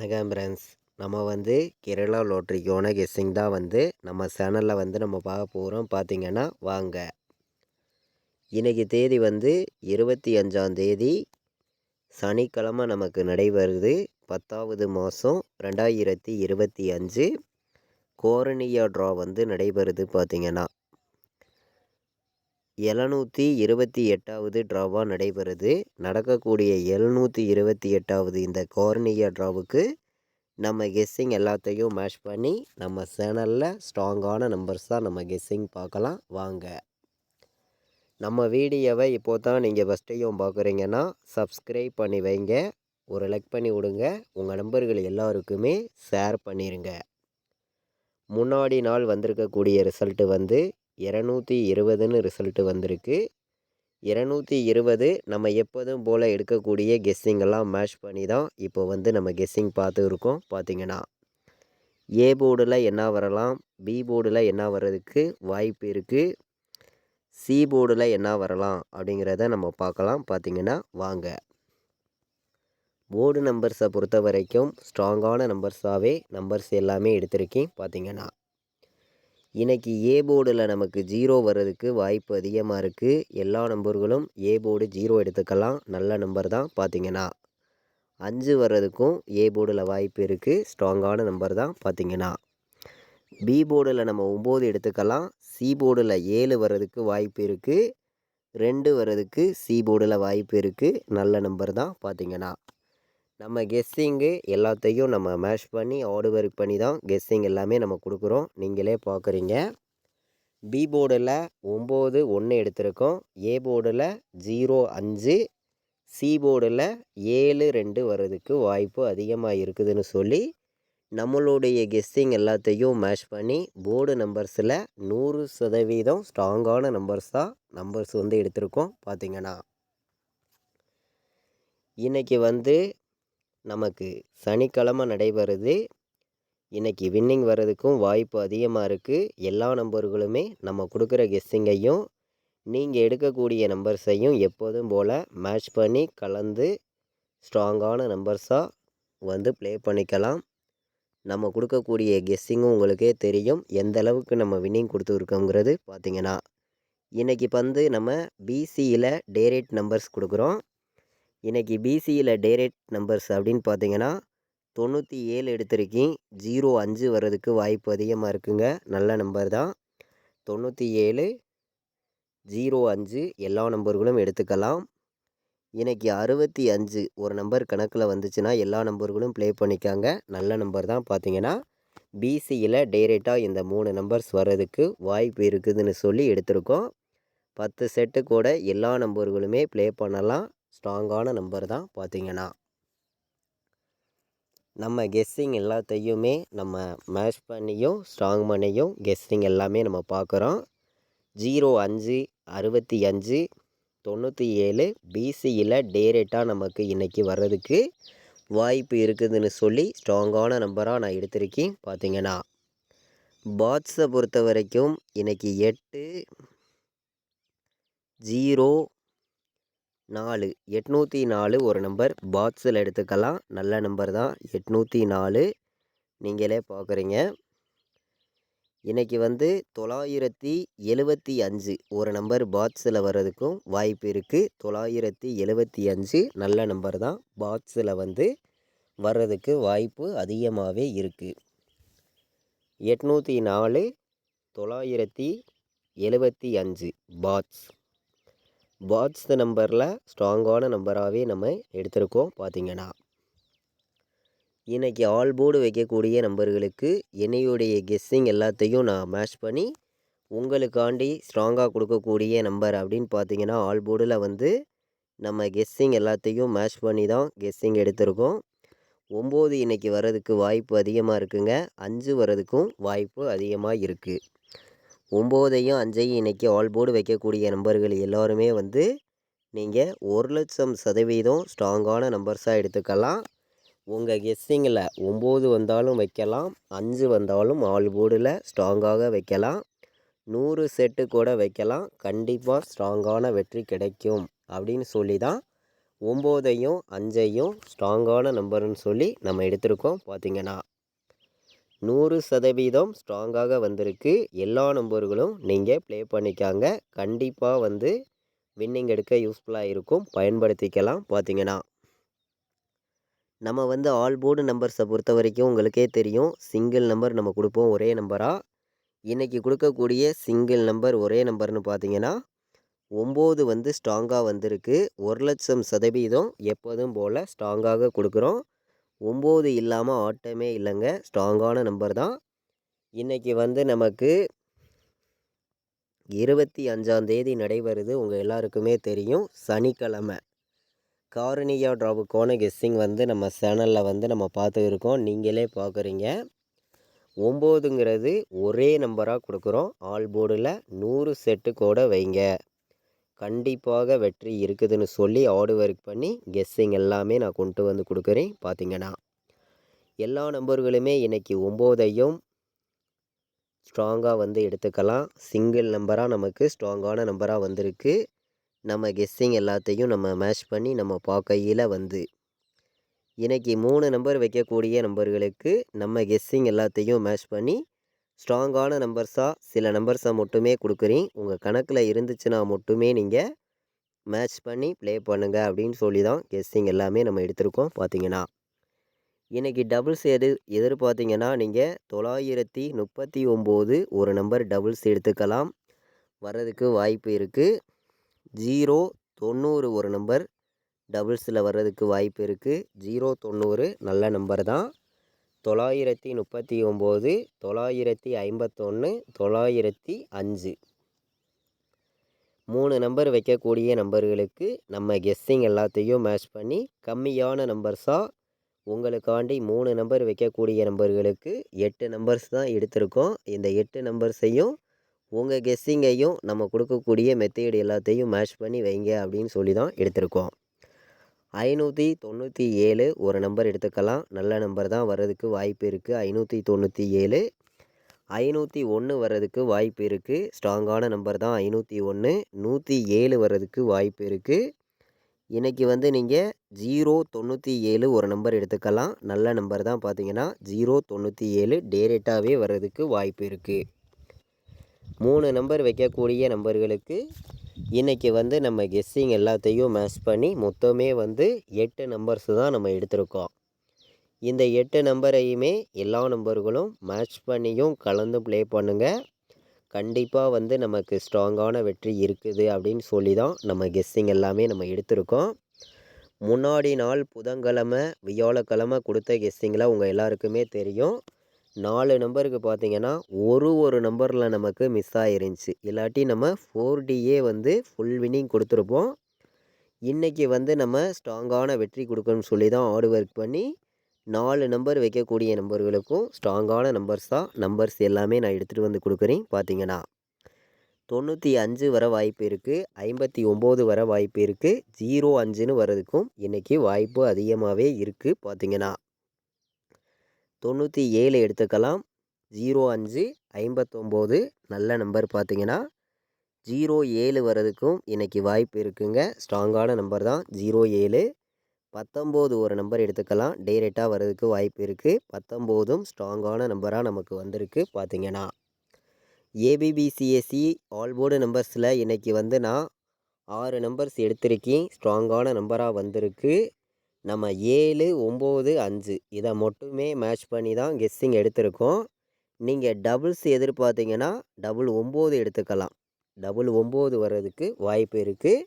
வணக்கம் ஃப்ரெண்ட்ஸ். நம்ம வந்து கேரளா லாட்ரிக்கான கெஸ்ஸிங் தான் வந்து நம்ம சேனலில் வந்து நம்ம பார்க்க போகிறோம். பார்த்திங்கன்னா வாங்க. இன்றைக்கி தேதி வந்து 25ஆம் தேதி சனிக்கிழமை நமக்கு நடைபெறுது. 10வது மாதம் 2025 கோரனியா ட்ரா வந்து நடைபெறுது. பார்த்திங்கன்னா 728வது ட்ராவாக நடைபெறுது. நடக்கக்கூடிய 728வது இந்த கோரனியா ட்ராவுக்கு நம்ம கெஸ்ஸிங் எல்லாத்தையும் மேட்ச் பண்ணி நம்ம சேனலில் ஸ்ட்ராங்கான நம்பர்ஸ் தான் நம்ம கெஸ்ஸிங் பார்க்கலாம் வாங்க. நம்ம வீடியோவை இப்போ தான் நீங்கள் ஃபஸ்ட் டைம் பார்க்குறீங்கன்னா சப்ஸ்கிரைப் பண்ணி வைங்க, ஒரு லைக் பண்ணி விடுங்க, உங்கள் நண்பர்கள் எல்லாருக்குமே ஷேர் பண்ணிடுங்க. முன்னாடி நாள் வந்திருக்கக்கூடிய ரிசல்ட்டு வந்து 220ன்னு ரிசல்ட்டு வந்திருக்கு. 220 நம்ம எப்போதும் போல் எடுக்கக்கூடிய கெஸ்ஸிங்கெல்லாம் மேட்ச் பண்ணி தான் இப்போ வந்து நம்ம கெஸ்ஸிங் பார்த்து இருக்கோம். பார்த்திங்கன்னா ஏ போர்டில் என்ன வரலாம், பி போர்டில் என்ன வர்றதுக்கு வாய்ப்பு இருக்குது, சி போர்டில் என்ன வரலாம் அப்படிங்கிறத நம்ம பார்க்கலாம். பார்த்திங்கன்னா வாங்க. போர்டு நம்பர்ஸை பொறுத்த வரைக்கும் ஸ்ட்ராங்கான நம்பர்ஸாகவே நம்பர்ஸ் எல்லாமே எடுத்திருக்கேன். பார்த்திங்கன்னா இன்றைக்கி ஏ போர்டில் நமக்கு 0 வர்றதுக்கு வாய்ப்பு அதிகமாக இருக்குது. எல்லா நம்பர்களும் ஏ போர்டு 0 எடுத்துக்கலாம், நல்ல நம்பர் தான். பார்த்திங்கன்னா 5 வர்றதுக்கும் ஏ போர்டில் வாய்ப்பு இருக்குது, ஸ்ட்ராங்கான நம்பர் தான். பார்த்திங்கன்னா பி போர்டில் நம்ம 9 எடுத்துக்கலாம், சி போர்டில் 7 வர்றதுக்கு வாய்ப்பு இருக்குது, 2 வர்றதுக்கு சி போர்டில் வாய்ப்பு இருக்குது, நல்ல நம்பர் தான். பார்த்திங்கன்னா நம்ம கெஸ்ஸிங்கு எல்லாத்தையும் நம்ம மேட்ச் பண்ணி ஆர்டு ஒர்க் பண்ணி தான் கெஸ்ஸிங் எல்லாமே நம்ம கொடுக்குறோம், நீங்களே பார்க்குறீங்க. பி போர்டில் 9 1 எடுத்திருக்கோம், ஏ போர்டில் 0 5, சி போர்டில் 7 2 வர்றதுக்கு வாய்ப்பு அதிகமாக இருக்குதுன்னு சொல்லி நம்மளுடைய கெஸ்ஸிங் எல்லாத்தையும் மேட்ச் பண்ணி போர்டு நம்பர்ஸில் 100% ஸ்ட்ராங்கான நம்பர்ஸ் தான் நம்பர்ஸ் வந்து எடுத்திருக்கோம். பார்த்திங்கன்னா இன்றைக்கி வந்து நமக்கு சனிக்கிழமை நடைபெறுது. இன்றைக்கி வின்னிங் வர்றதுக்கும் வாய்ப்பு அதிகமாக இருக்குது. எல்லா நம்பர்களுமே நம்ம கொடுக்குற கெஸ்ஸிங்கையும் நீங்கள் எடுக்கக்கூடிய நம்பர்ஸையும் எப்போதும் போல் மேட்ச் பண்ணி கலந்து ஸ்ட்ராங்கான நம்பர்ஸாக வந்து ப்ளே பண்ணிக்கலாம். நம்ம கொடுக்கக்கூடிய கெஸ்ஸிங்கும் உங்களுக்கே தெரியும் எந்த அளவுக்கு நம்ம வின்னிங் கொடுத்துருக்கோங்கிறது. பார்த்திங்கன்னா இன்றைக்கி வந்து நம்ம பிசியில் டேரேட் நம்பர்ஸ் கொடுக்குறோம். இன்றைக்கி பிசியில் டேரேட் நம்பர்ஸ் அப்படின்னு பார்த்திங்கன்னா 97 எடுத்திருக்கேன், 0 5 வர்றதுக்கு வாய்ப்பு அதிகமாக இருக்குங்க, நல்ல நம்பர் தான். 97 0 5 எல்லா நம்பர்களும் எடுத்துக்கலாம். இன்றைக்கி 65 ஒரு நம்பர் கணக்கில் வந்துச்சுன்னா எல்லா நம்பர்களும் ப்ளே பண்ணிக்காங்க, நல்ல நம்பர் தான். பார்த்திங்கன்னா பிசியில் டேரெக்டாக இந்த 3 நம்பர்ஸ் வர்றதுக்கு வாய்ப்பு இருக்குதுன்னு சொல்லி எடுத்திருக்கோம். 10 செட்டு கூட எல்லா நம்பர்களுமே ப்ளே பண்ணலாம், ஸ்ட்ராங்கான நம்பர் தான். பார்த்திங்கன்னா நம்ம கெஸ்ஸிங் எல்லாத்தையுமே நம்ம மேட்ச் பண்ணியும் ஸ்ட்ராங் பண்ணியும் கெஸ்ஸிங் எல்லாமே நம்ம பார்க்குறோம். 0 5 65 97 பிசியில் டேரெக்டாக நமக்கு இன்றைக்கி வர்றதுக்கு வாய்ப்பு இருக்குதுன்னு சொல்லி ஸ்ட்ராங்கான நம்பராக நான் எடுத்திருக்கேன். பார்த்திங்கன்னா பாட்ஸை பொறுத்த வரைக்கும் இன்றைக்கி 8 0 4 804 ஒரு நம்பர் பாக்ஸில் எடுத்துக்கலாம், நல்ல நம்பர் தான். 804 நீங்களே பார்க்குறீங்க. இன்றைக்கி வந்து 975 ஒரு நம்பர் பாக்ஸில் வர்றதுக்கும் வாய்ப்பு இருக்குது. 975 நல்ல நம்பர் தான், பாக்ஸில் வந்து வர்றதுக்கு வாய்ப்பு அதிகமாகவே இருக்குது. 804 975 பாட்ஸ் நம்பரில் ஸ்ட்ராங்கான நம்பராகவே நம்ம எடுத்திருக்கோம். பார்த்திங்கன்னா இன்றைக்கி ஆல் போர்டு வைக்கக்கூடிய நம்பர்களுக்கு என்னையுடைய கெஸ்ஸிங் எல்லாத்தையும் நான் மேட்ச் பண்ணி உங்களுக்காண்டி ஸ்ட்ராங்காக கொடுக்கக்கூடிய நம்பர் அப்படின்னு பார்த்திங்கன்னா ஆல் போர்டில் வந்து நம்ம கெஸ்ஸிங் எல்லாத்தையும் மேட்ச் பண்ணி தான் கெஸ்ஸிங் எடுத்திருக்கோம். 9 இன்றைக்கி வர்றதுக்கு வாய்ப்பு அதிகமாக இருக்குங்க, 5 வர்றதுக்கும் வாய்ப்பு அதிகமாக இருக்குது. 9ஐயும் 5ஐயும் இன்றைக்கி ஆல் போர்டு வைக்கக்கூடிய நம்பர்கள் எல்லோருமே வந்து நீங்கள் 1,00,000% ஸ்ட்ராங்கான நம்பர்ஸாக எடுத்துக்கலாம். உங்கள் கெஸ்ஸிங்கில் 9 வந்தாலும் வைக்கலாம், 5 வந்தாலும் ஆல் போர்டில் ஸ்ட்ராங்காக வைக்கலாம், 100 செட்டு கூட வைக்கலாம், கண்டிப்பாக ஸ்ட்ராங்கான வெற்றி கிடைக்கும் அப்படின்னு சொல்லி தான் 9ஐயும் 5ஐயும் ஸ்ட்ராங்கான நம்பர்னு சொல்லி நம்ம எடுத்திருக்கோம். பார்த்திங்கன்னா 100% ஸ்ட்ராங்காக வந்திருக்கு. எல்லா நம்பர்களும் நீங்கள் ப்ளே பண்ணிக்காங்க. கண்டிப்பாக வந்து வின்னிங் எடுக்க யூஸ்ஃபுல்லாக இருக்கும். பயன்படுத்திக்கலாம். பார்த்திங்கன்னா நம்ம வந்து ஆல் போர்டு நம்பர்ஸை பொறுத்த வரைக்கும் உங்களுக்கே தெரியும், சிங்கிள் நம்பர் நம்ம கொடுப்போம் ஒரே நம்பராக. இன்றைக்கி கொடுக்கக்கூடிய சிங்கிள் நம்பர் ஒரே நம்பர்னு பார்த்தீங்கன்னா 9 வந்து ஸ்ட்ராங்காக வந்திருக்கு. 1,00,000% எப்போதும் போல் ஸ்ட்ராங்காக கொடுக்குறோம். 9 இல்லாமல் ஆட்டமே இல்லைங்க. ஸ்ட்ராங்கான நம்பர் தான். இன்றைக்கி வந்து நமக்கு 25ஆம் தேதி நடைபெறுது. உங்கள் எல்லாருக்குமே தெரியும், சனிக்கிழமை. கார்னியா டிராவுக்கான கெஸ்ஸிங் வந்து நம்ம சேனலில் வந்து நம்ம பார்த்து இருக்கோம். நீங்களே பார்க்குறீங்க. 9ங்கிறது ஒரே நம்பராக கொடுக்குறோம். ஆல் போர்டில் 100 செட்டு கூட வைங்க, கண்டிப்பாக வெற்றி இருக்குதுன்னு சொல்லி ஆர்டு ஒர்க் பண்ணி கெஸ்ஸிங் எல்லாமே நான் கொண்டு வந்து கொடுக்குறேன். பார்த்திங்கன்னா எல்லா நம்பர்களுமே இன்றைக்கி 9ஐயும் ஸ்ட்ராங்காக வந்து எடுத்துக்கலாம். சிங்கிள் நம்பராக நமக்கு ஸ்ட்ராங்கான நம்பராக வந்திருக்கு. நம்ம கெஸ்ஸிங் எல்லாத்தையும் நம்ம மேட்ச் பண்ணி நம்ம பார்க்கையில் வந்து இன்றைக்கி 3 நம்பர் வைக்கக்கூடிய நம்பர்களுக்கு நம்ம கெஸ்ஸிங் எல்லாத்தையும் மேட்ச் பண்ணி ஸ்ட்ராங்கான நம்பர்ஸாக சில நம்பர்ஸை மட்டுமே கொடுக்குறேன். உங்கள் கணக்கில் இருந்துச்சுன்னா மட்டுமே நீங்கள் மேட்ச் பண்ணி ப்ளே பண்ணுங்கள் அப்படின்னு சொல்லி தான் கெஸ்ஸிங் எல்லாமே நம்ம எடுத்திருக்கோம். பார்த்திங்கன்னா இன்றைக்கி டபுள்ஸ் எதிர்பார்த்திங்கன்னா நீங்கள் 939 ஒரு நம்பர் டபுள்ஸ் எடுத்துக்கலாம், வர்றதுக்கு வாய்ப்பு இருக்குது. 090 ஒரு நம்பர் டபுள்ஸில் வர்றதுக்கு வாய்ப்பு இருக்குது. 090 நல்ல நம்பர் தான். 939, 951, 905 3 நம்பர் வைக்கக்கூடிய நம்பர்களுக்கு நம்ம கெஸ்ஸிங் எல்லாத்தையும் மேட்ச் பண்ணி கம்மியான நம்பர்ஸாக உங்களுக்காண்டி 3 நம்பர் வைக்கக்கூடிய நம்பர்களுக்கு 8 நம்பர்ஸ் தான் எடுத்திருக்கோம். இந்த 8 நம்பர்ஸையும் உங்கள் கெஸ்ஸிங்கையும் நம்ம கொடுக்கக்கூடிய மெத்தேடு எல்லாத்தையும் மேட்ச் பண்ணி வைங்க அப்படின்னு சொல்லி தான் எடுத்திருக்கோம். 597 ஒரு நம்பர் எடுத்துக்கலாம். நல்ல நம்பர் தான், வர்றதுக்கு வாய்ப்பு இருக்குது. 597, 501 வர்றதுக்கு வாய்ப்பு இருக்குது. ஸ்ட்ராங்கான நம்பர் தான் 501. 107 வர்றதுக்கு வாய்ப்பு இருக்குது. இன்றைக்கி வந்து நீங்கள் 097 ஒரு நம்பர் எடுத்துக்கலாம். நல்ல நம்பர் தான். பார்த்தீங்கன்னா 097 டேரெக்டாகவே வர்றதுக்கு வாய்ப்பு இருக்குது. 3 நம்பர் வைக்கக்கூடிய நம்பர்களுக்கு இன்றைக்கி வந்து நம்ம கெஸ்ஸிங் எல்லாத்தையும் மேட்ச் பண்ணி மொத்தமே வந்து 8 நம்பர்ஸ் தான் நம்ம எடுத்திருக்கோம். இந்த 8 நம்பரையுமே எல்லா நம்பர்களும் மேட்ச் பண்ணியும் கலந்து ப்ளே பண்ணுங்கள். கண்டிப்பாக வந்து நமக்கு ஸ்ட்ராங்கான வெற்றி இருக்குது அப்படின்னு சொல்லி தான் நம்ம கெஸ்ஸிங் எல்லாமே நம்ம எடுத்திருக்கோம். முன்னாடி நாள் புதன்கிழமை வியாழக்கிழமை கொடுத்த கெஸ்ஸிங்கில் உங்கள் எல்லாருக்குமே தெரியும், 4 நம்பருக்கு பார்த்தீங்கன்னா ஒரு நம்பரில் நமக்கு மிஸ் ஆயிருந்துச்சு. இல்லாட்டி நம்ம 4Dயே வந்து ஃபுல் வின்னிங் கொடுத்துருப்போம். இன்றைக்கி வந்து நம்ம ஸ்ட்ராங்கான வெற்றி கொடுக்கணும்னு சொல்லி தான் ஹார்ட் ஒர்க் பண்ணி 4 நம்பர் வைக்கக்கூடிய நம்பர்களுக்கும் ஸ்ட்ராங்கான நம்பர்ஸ் எல்லாமே நான் எடுத்துகிட்டு வந்து கொடுக்குறேன். பார்த்தீங்கன்னா 95 வர வாய்ப்பு இருக்குது, 59 வர வாய்ப்பு இருக்குது, 05ன்னு வர்றதுக்கும் இன்றைக்கி வாய்ப்பு அதிகமாகவே இருக்குது. பார்த்தீங்கன்னா 97 எடுத்துக்கலாம். 05, 59 நல்ல நம்பர். பார்த்தீங்கன்னா 07 வர்றதுக்கும் இன்றைக்கி வாய்ப்பு இருக்குங்க. ஸ்ட்ராங்கான நம்பர் தான் 07. 19 ஒரு நம்பர் எடுத்துக்கலாம், டைரெக்டாக வர்றதுக்கு வாய்ப்பு இருக்குது. 19ம் ஸ்ட்ராங்கான நம்பராக நமக்கு வந்திருக்கு. பார்த்தீங்கன்னா ஏபிபிசிஎஸ்சி ஆல் போர்டு நம்பர்ஸில் இன்றைக்கி வந்து நான் 6 நம்பர்ஸ் எடுத்திருக்கேன். ஸ்ட்ராங்கான நம்பராக வந்திருக்கு. நம்ம 7, 9, 5 இதை மட்டுமே மேட்ச் பண்ணி தான் கெஸ்ஸிங் எடுத்திருக்கோம். நீங்கள் டபுள்ஸ் எதிர்பார்த்தீங்கன்னா 9 எடுத்துக்கலாம். 9 வர்றதுக்கு வாய்ப்பு இருக்குது.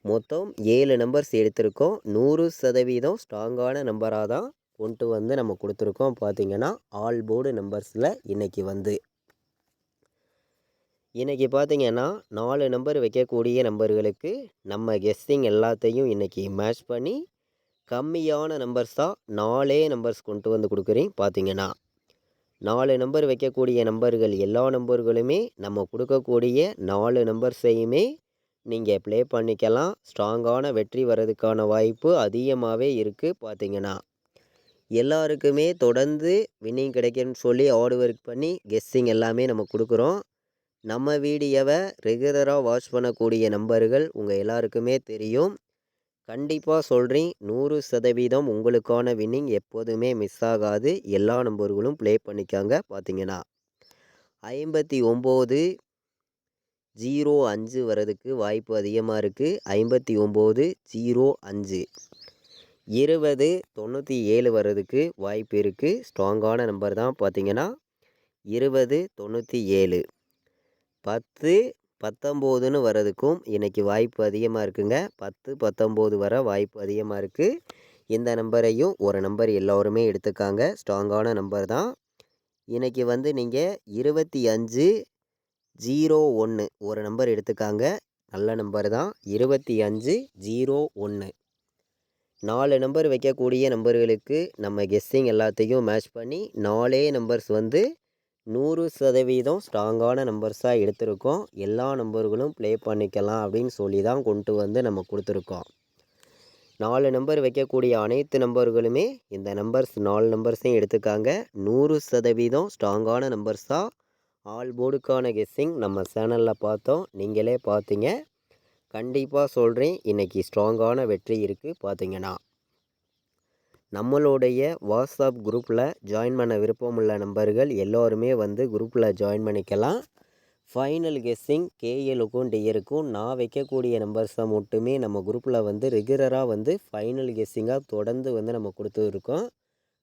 மொத்தம் 7 நம்பர்ஸ் எடுத்திருக்கோம். 100% ஸ்ட்ராங்கான நம்பராக தான் கொண்டு வந்து நம்ம கொடுத்துருக்கோம். பார்த்திங்கன்னா ஆல் போர்டு நம்பர்ஸில் இன்றைக்கி பார்த்திங்கன்னா 4 நம்பர் வைக்கக்கூடிய நம்பர்களுக்கு நம்ம கெஸ்ஸிங் எல்லாத்தையும் இன்றைக்கி மேட்ச் பண்ணி கம்மியான நம்பர்ஸாக 4 நம்பர்ஸ் கொண்டு வந்து கொடுக்குறேன். பார்த்திங்கன்னா 4 நம்பர் வைக்கக்கூடிய நம்பர்கள் எல்லா நம்பர்களுமே நம்ம கொடுக்கக்கூடிய 4 நம்பர்ஸையுமே நீங்கள் ப்ளே பண்ணிக்கலாம். ஸ்ட்ராங்கான வெற்றி வர்றதுக்கான வாய்ப்பு அதிகமாகவே இருக்குது. பார்த்திங்கன்னா எல்லாருக்குமே தொடர்ந்து வின்னிங் கிடைக்குன்னு சொல்லி ஹார்ட் ஒர்க் பண்ணி கெஸ்ஸிங் எல்லாமே நம்ம கொடுக்குறோம். நம்ம வீடியோவை ரெகுலராக வாட்ச் பண்ணக்கூடிய நம்பர்கள் உங்கள் எல்லாருக்குமே தெரியும், கண்டிப்பாக சொல்கிறேன், 100% உங்களுக்கான வின்னிங் எப்போதுமே மிஸ் ஆகாது. எல்லா நம்பர்களும் ப்ளே பண்ணிக்காங்க. பார்த்தீங்கன்னா 5905 வரதுக்கு வாய்ப்பு அதிகமாக இருக்குது. 5905 2097 வர்றதுக்கு வாய்ப்பு இருக்குது. ஸ்ட்ராங்கான நம்பர் தான். பார்த்தீங்கன்னா 2097 10-19ன்னு வர்றதுக்கும் இன்றைக்கி வாய்ப்பு அதிகமாக இருக்குங்க. 10-19 வர வாய்ப்பு அதிகமாக இருக்குது. இந்த நம்பரையும் ஒரு நம்பர் எல்லோருமே எடுத்துக்காங்க. ஸ்ட்ராங்கான நம்பர் தான். இன்றைக்கி வந்து நீங்கள் 2501 ஒரு நம்பர் எடுத்துக்காங்க. நல்ல நம்பர் தான். 2501 4 நம்பர் வைக்கக்கூடிய நம்பர்களுக்கு நம்ம கெஸ்ஸிங் எல்லாத்தையும் மேட்ச் பண்ணி 4 நம்பர்ஸ் வந்து 100% ஸ்ட்ராங்கான நம்பர்ஸாக எடுத்திருக்கோம். எல்லா நம்பர்களும் ப்ளே பண்ணிக்கலாம் அப்படின்னு சொல்லி தான் கொண்டு வந்து நம்ம கொடுத்துருக்கோம். 4 நம்பர் வைக்கக்கூடிய அனைத்து நம்பர்களுமே இந்த நம்பர்ஸ் 4 நம்பர்ஸையும் எடுத்துக்காங்க. 100% ஸ்ட்ராங்கான நம்பர்ஸாக ஆல் போர்டுக்கான கெஸ்ஸிங் நம்ம சேனலில் பார்த்தோம். நீங்களே பார்த்தீங்க. கண்டிப்பாக சொல்கிறேன், இன்றைக்கி ஸ்ட்ராங்கான வெற்றி இருக்குது. பார்த்தீங்கன்னா நம்மளுடைய வாட்ஸ்அப் குரூப்பில் ஜாயின் பண்ண விருப்பமுள்ள நம்பர்கள் எல்லோருமே வந்து குரூப்பில் ஜாயின் பண்ணிக்கலாம். ஃபைனல் கெஸ்ஸிங் கேஎலுக்கும் டியருக்கும் நான் வைக்கக்கூடிய நம்பர்ஸை மட்டுமே நம்ம குரூப்பில் வந்து ரெகுலராக வந்து ஃபைனல் கெஸ்ஸிங்காக தொடர்ந்து வந்து நம்ம கொடுத்துருக்கோம்.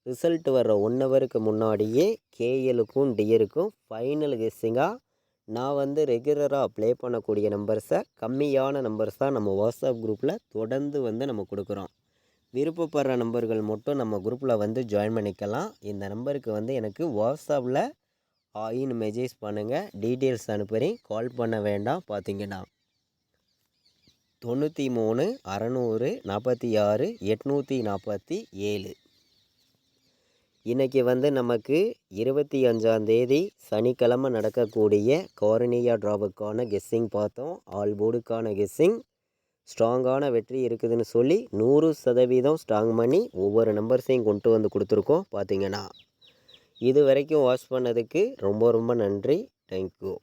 ரிசல்ட் வர்ற 1 ஹவருக்கு முன்னாடியே கேஎலுக்கும் டியருக்கும் ஃபைனல் கெஸ்ஸிங்காக நான் வந்து ரெகுலராக ப்ளே பண்ணக்கூடிய நம்பர்ஸை கம்மியான நம்பர்ஸாக நம்ம வாட்ஸ்அப் குரூப்பில் தொடர்ந்து வந்து நம்ம கொடுக்குறோம். விருப்பப்படுற நம்பர்கள் மட்டும் நம்ம குரூப்பில் வந்து ஜாயின் பண்ணிக்கலாம். இந்த நம்பருக்கு வந்து எனக்கு வாட்ஸ்அப்பில் ஆயின்னு மெசேஜ் பண்ணுங்கள். டீட்டெயில்ஸ் அனுப்புகிறேன். கால் பண்ண வேண்டாம். பார்த்தீங்கன்னா 93 600 46 847. இன்றைக்கி வந்து நமக்கு 25ஆம் தேதி சனிக்கிழமை நடக்கக்கூடிய கார்னியா ட்ராவுக்கான கெஸ்ஸிங் பார்த்தோம். ஆல் போர்டுக்கான கெஸ்ஸிங் ஸ்ட்ராங்கான வெற்றி இருக்குதுன்னு சொல்லி 100% ஸ்ட்ராங் பண்ணி ஒவ்வொரு நம்பர்ஸையும் கொண்டு வந்து கொடுத்துருக்கோம். பார்த்தீங்கன்னா இது வரைக்கும் வாட்ச் பண்ணதுக்கு ரொம்ப ரொம்ப நன்றி. தேங்க்யூ.